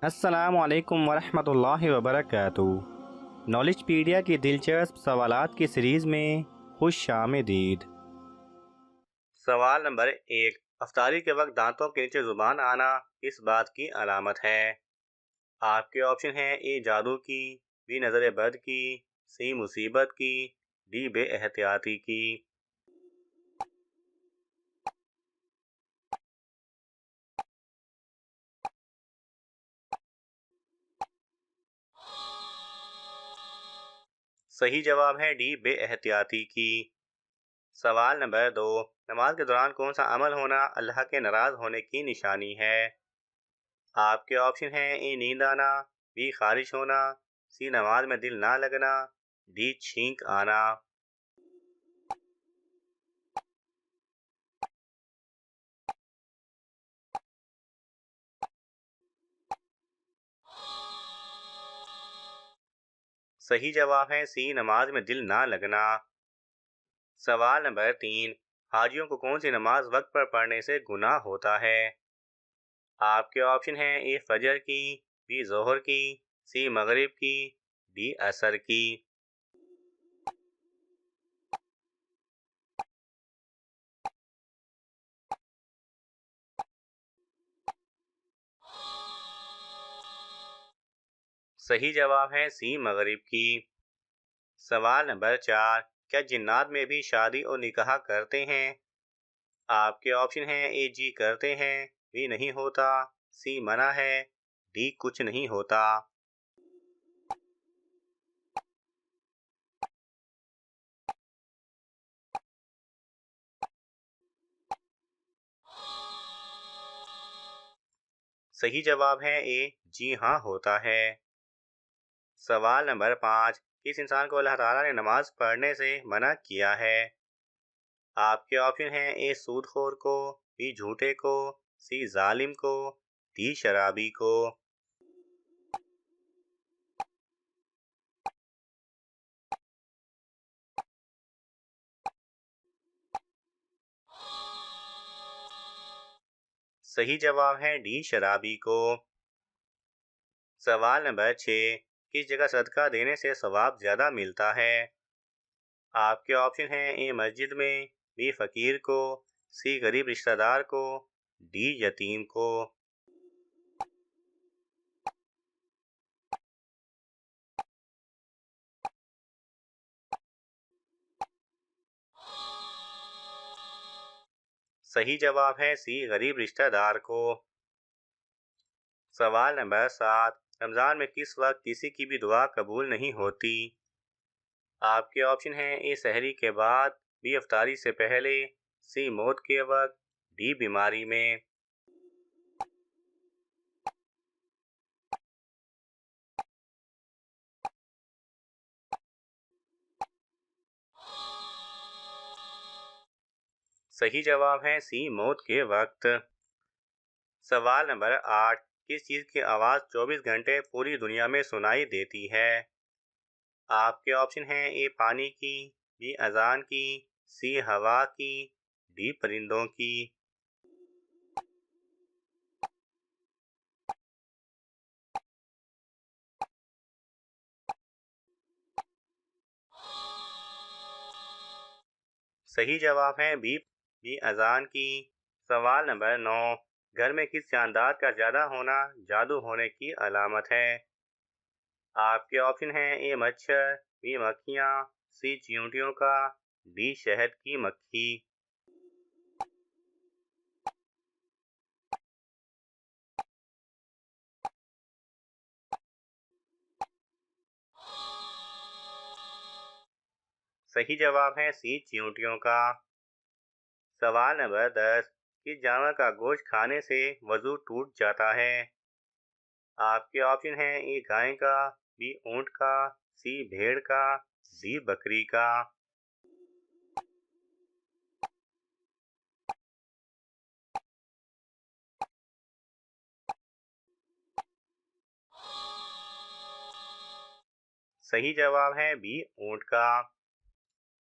अस्सलामु अलैकुम वरहमतुल्लाहि वबरकातुहू। नॉलेजपीडिया की दिलचस्प सवालात की सीरीज़ में खुश आमदीद। सवाल नंबर 1। अफ्तारी के वक्त दांतों के नीचे ज़ुबान आना किस बात की अलामत है? आपके ऑप्शन हैं: ए जादू की, बी नज़र बद की, सी मुसीबत की, डी बेएहतियाती की। सही जवाब है डी बेएहतियाती की। सवाल नंबर 2। नमाज के दौरान कौन सा अमल होना अल्लाह के नाराज होने की निशानी है? आपके ऑप्शन हैं: ए नींद आना, बी खारिश होना, सी नमाज में दिल ना लगना, डी छींक आना। सही जवाब है सी नमाज में दिल ना लगना। सवाल नंबर 3। हाजियों को कौन सी नमाज वक्त पर पढ़ने से गुनाह होता है? आपके ऑप्शन हैं: ए फजर की, बी जोहर की, सी मगरिब की, डी असर की। सही जवाब है सी मगरिब की। सवाल नंबर 4। क्या जिन्नात में भी शादी और निकाह करते हैं? आपके ऑप्शन हैं: ए जी करते हैं, बी नहीं होता, सी मना है, डी कुछ नहीं होता। सही जवाब है ए जी हाँ होता है। सवाल नंबर 5। किस इंसान को अल्लाह ताला ने नमाज पढ़ने से मना किया है? आपके ऑप्शन हैं: ए सूदखोर को, बी झूठे को, सी जालिम को, डी शराबी को। सही जवाब है डी शराबी को। सवाल नंबर 6। किस जगह सदका देने से सवाब ज्यादा मिलता है? आपके ऑप्शन हैं: ए मस्जिद में, बी फकीर को, सी गरीब रिश्तेदार को, डी यतीम को। सही जवाब है सी गरीब रिश्तेदार को। सवाल नंबर 7। रमजान में किस वक्त किसी की भी दुआ कबूल नहीं होती? आपके ऑप्शन हैं: ए सहरी के बाद, बी अफ्तारी से पहले, सी मौत के वक्त, डी बीमारी में। सही जवाब है सी मौत के वक्त। सवाल नंबर 8। किस चीज़ की आवाज़ 24 घंटे पूरी दुनिया में सुनाई देती है? आपके ऑप्शन हैं: ए पानी की, बी अजान की, सी हवा की, डी परिंदों की। सही जवाब है बी अजान की। सवाल नंबर 9। घर में किस जानदार का ज्यादा होना जादू होने की अलामत है? आपके ऑप्शन हैं: ए मच्छर, बी मक्खियाँ, सी चींटियों का, डी शहद की मक्खी। सही जवाब है सी चींटियों का। सवाल नंबर 10। किस जानवर का गोश्त खाने से वजू टूट जाता है? आपके ऑप्शन हैं: ए गाय का, बी ऊंट का, सी भेड़ का, डी बकरी का। सही जवाब है बी ऊंट का।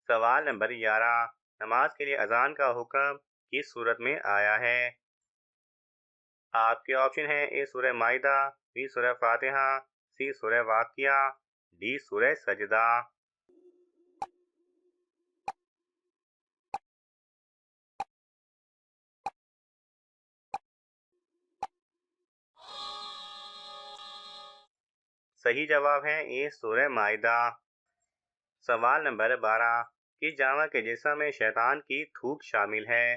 सवाल नंबर 11। नमाज के लिए अजान का हुक्म किस सूरत में आया है? आपके ऑप्शन है ए सूरह माइदा, बी सूरह फातिहा, सी सूरह वाकिया, डी सूरह सजदा। सही जवाब है ए सूरह माइदा। सवाल नंबर 12, किस जानवर के जिस्म में शैतान की थूक शामिल है?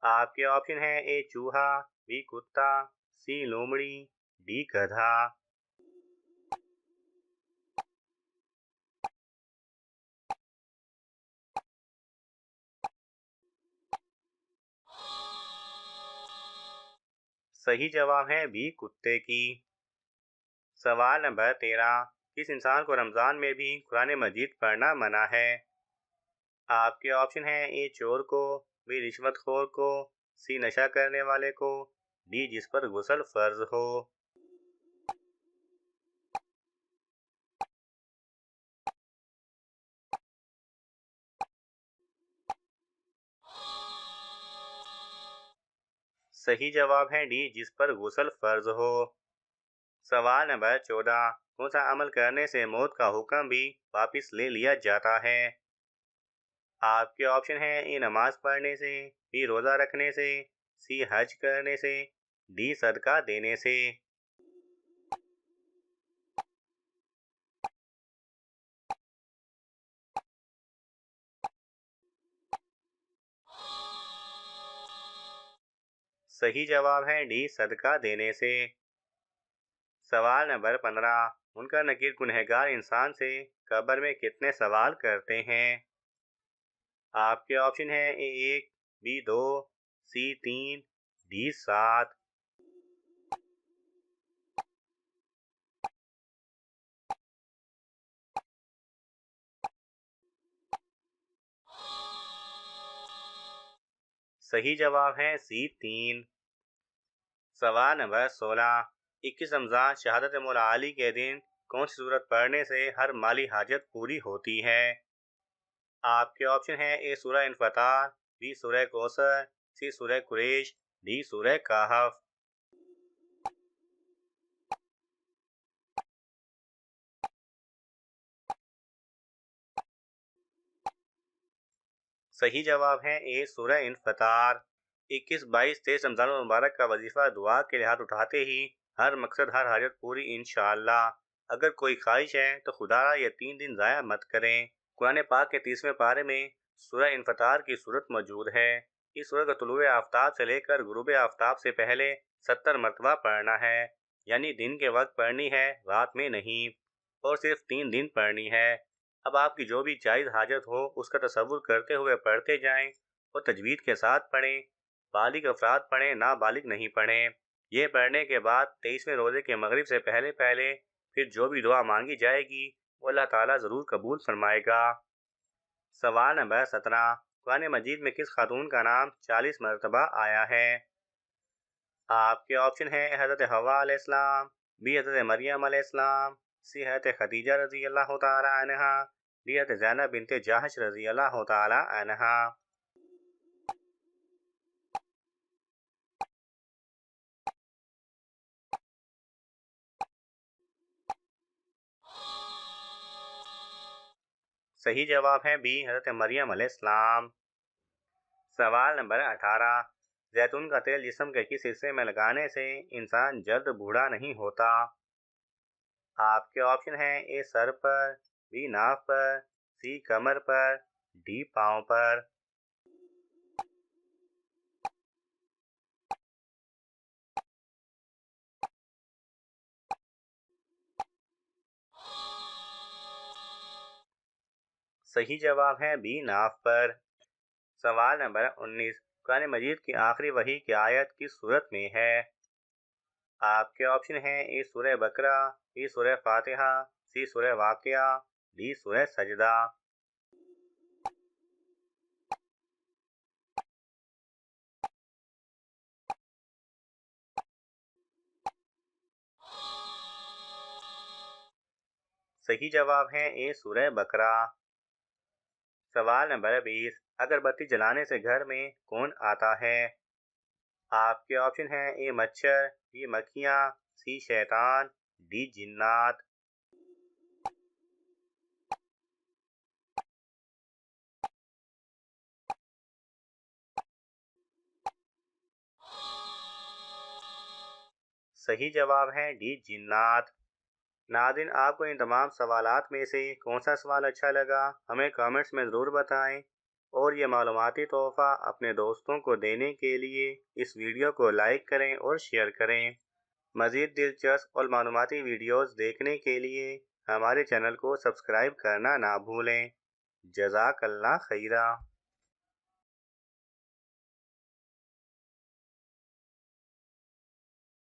आपके ऑप्शन है ए चूहा, बी कुत्ता, सी लोमड़ी, डी गधा। सही जवाब है बी कुत्ते की। सवाल नंबर 13, किस इंसान को रमजान में भी कुरान मजीद पढ़ना मना है? आपके ऑप्शन है ए चोर को, बी रिश्वतखोर को, सी नशा करने वाले को, डी जिस पर गुस्ल फर्ज हो। सही जवाब है डी जिस पर गुस्ल फर्ज हो। सवाल नंबर 14, कौन सा अमल करने से मौत का हुक्म भी वापिस ले लिया जाता है? आपके ऑप्शन है ए नमाज पढ़ने से, बी रोज़ा रखने से, सी हज करने से, डी सदका देने से। सही जवाब है डी सदका देने से। सवाल नंबर 15, मुनकर नकीर गुनहगार इंसान से कब्र में कितने सवाल करते हैं? आपके ऑप्शन है ए एक, बी दो, सी तीन, डी सात। सही जवाब है सी तीन। सवाल नंबर 16, 21 रमज़ान शहादत मौला अली के दिन कौन सी सूरत पढ़ने से हर माली हाजत पूरी होती है? आपके ऑप्शन है ए सूरह इन्फतार, बी सूरह कौसर, सी सूरह कुरैश, डी सूरह कहफ। सही जवाब है ए सूरह इन्फतार। 21, 22, 23 रमज़ान मुबारक का वजीफा दुआ के लिए हाथ उठाते ही हर मकसद हर हाजत पूरी इंशाअल्लाह। अगर कोई ख्वाहिश है तो खुदारा ये 3 दिन ज़ाया मत करें। कुरान पाक के 30वें पारे में सूरह इन्फतार की सूरत मौजूद है। इस सूरत को तुलुए आफ्ताब से लेकर गुरूब आफ्ताब से पहले 70 मरतबा पढ़ना है, यानी दिन के वक्त पढ़नी है, रात में नहीं, और सिर्फ 3 दिन पढ़नी है। अब आपकी जो भी जायज़ हाजत हो उसका तसव्वुर करते हुए पढ़ते जाएं और तजवीद के साथ पढ़ें। बालिग अफराद पढ़ें, नाबालिग नहीं पढ़ें। ये पढ़ने के बाद 23वें रोज़े के मगरिब से पहले पहले फिर जो भी दुआ मांगी जाएगी वो अल्लाह ताला ज़रूर कबूल फरमाएगा। सवाल नंबर 17, कुरान मजीद में किस खातून का नाम 40 मरतबा आया है? आपके ऑप्शन है हज़रत हवा अलैहिस्सलाम, बी हज़रत मरियम अलैहिस्सलाम, सी हज़रत खदीजा रज़ी अल्लाह ताला अन्हा, डी हज़रत ज़ैनब बिनते जाहश रज़ी अल्लाह ताला अन्हा। सही जवाब है बी हज़रत मरियम अलैहिस्सलाम। सवाल नंबर 18, जैतून का तेल जिस्म के किस हिस्से में लगाने से इंसान जल्द बूढ़ा नहीं होता? आपके ऑप्शन है ए सर पर, बी नाक पर, सी कमर पर, डी पाँव पर। सही जवाब है बी नाक पर। सवाल नंबर 19, कुरान मजीद की आखिरी वही की आयत किस सूरत में है? आपके ऑप्शन है ए सूरह बकरा, बी सूरह फातिहा, सी सूरह वाकिया, डी सूरह सजदा। सही जवाब है ए सूरह बकरा। सवाल नंबर 20, अगरबत्ती जलाने से घर में कौन आता है? आपके ऑप्शन हैं ए मच्छर, बी मक्खियाँ, सी शैतान, डी जिन्नात। सही जवाब है डी जिन्नात। नाज़रीन, आपको इन तमाम सवालात में से कौन सा सवाल अच्छा लगा हमें कमेंट्स में ज़रूर बताएं, और ये मालूमाती तोहफ़ा अपने दोस्तों को देने के लिए इस वीडियो को लाइक करें और शेयर करें। मज़ीद दिलचस्प और मालूमाती वीडियोज़ देखने के लिए हमारे चैनल को सब्सक्राइब करना ना भूलें। जज़ाकल्लाह खैरा।